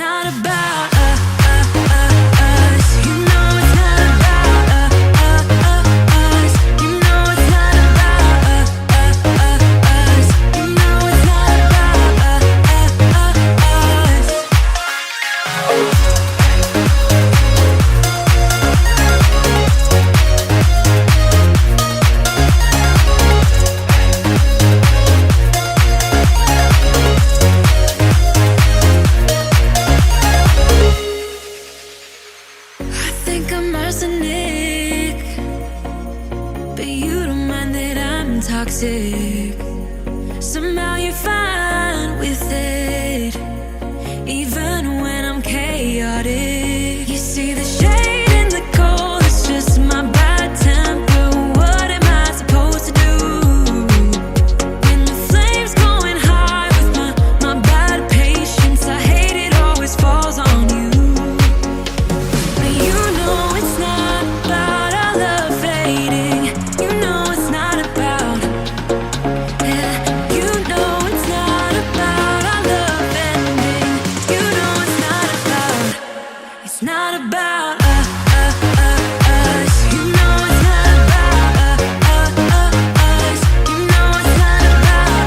not about us. You know it's not about us. You know it's not about us. You know it's not about us. I think I'm arsenic, but you don't mind that I'm toxic. Somehow you're fine with it, even when I'm chaotic. You see the shade in the cold, it's just my bad temper. What am I supposed to do when the flame's going high with my bad patience? I hate it always falls on you. But you know it's not about our love fading. You know it's not about, yeah. You know it's not about our love ending. You know it's not about, it's not about us. You know it's not about us. You know it's not about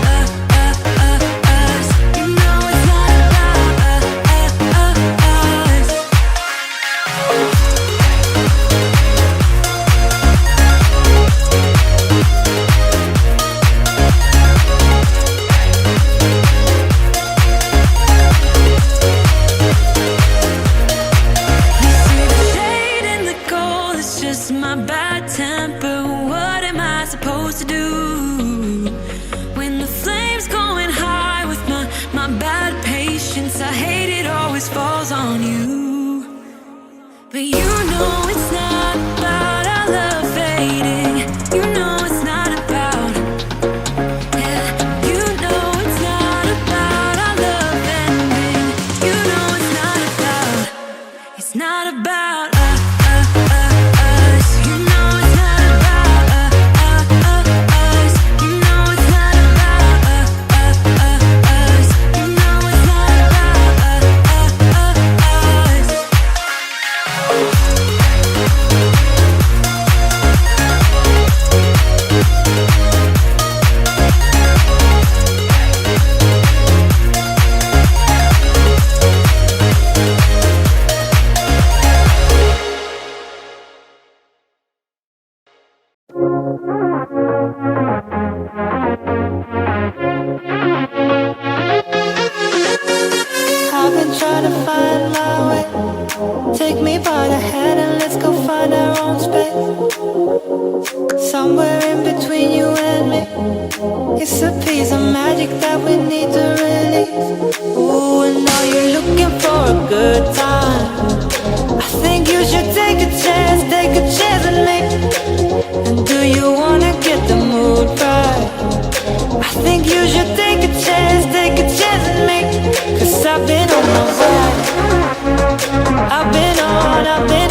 us. You know it's not about us. You see the shade in the cold, it's just my bad temper. What am I supposed to do when the flame's going high with my bad patience? I hate it always falls on you. But you know it's not about our love fading. You know it's not about, yeah. You know it's not about our love ending. You know it's not about, it's not about us. You know it's not about us. You know it's not about us. You know it's not about us. I've been trying to find my way. Take me by the hand and let's go find our own space. Somewhere in between you and me. It's a piece of magic that we need to release. Ooh, and now you're looking for a good time. I think you should take a chance on me. And do you wanna get the mood right? I think you should take a chance on me. Cause I've been on my way. I've been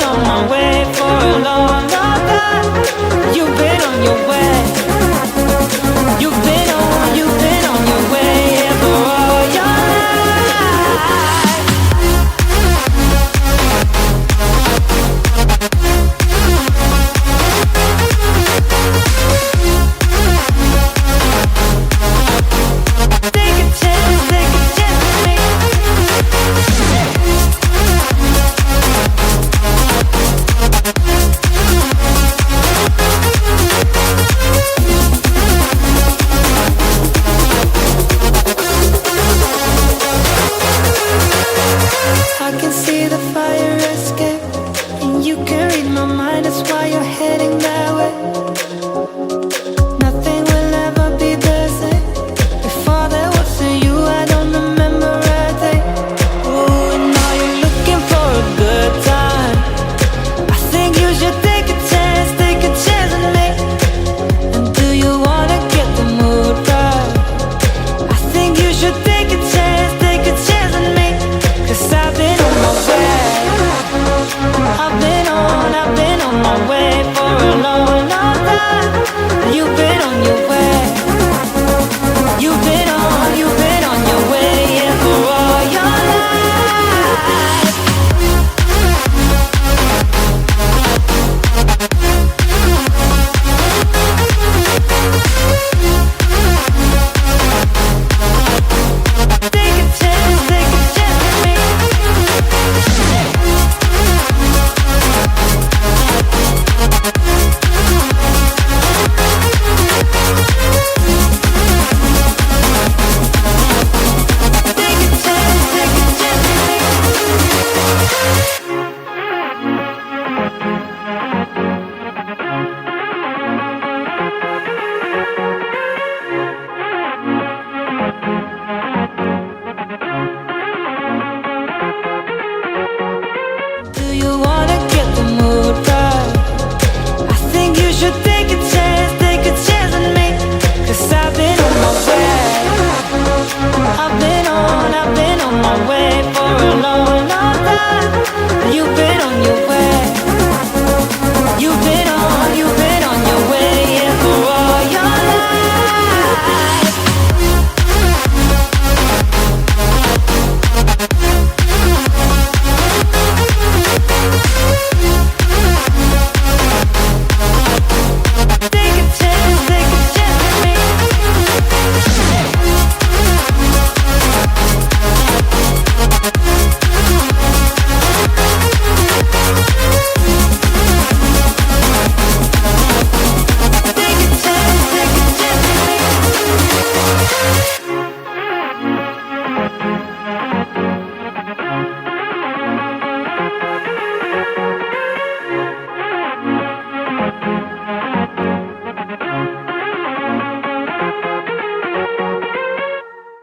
on my way for a long, long time. You've been on your way. You've been on your way, yeah, for all your life. Take a chance on me. I can see the fire escape, and you can read my mind, that's why you're heading that way. Nothing will ever be the same. Before there was a you, I don't remember a day. Ooh, and now you're looking for a good time. I think you should take a chance on me. And do you wanna get the mood right? I think you should take a chance on me. Cause I've been on my way. I've been on my way for a long, long time. You've been on your way. You've been on your way, yeah, for all your life. You've been on your way.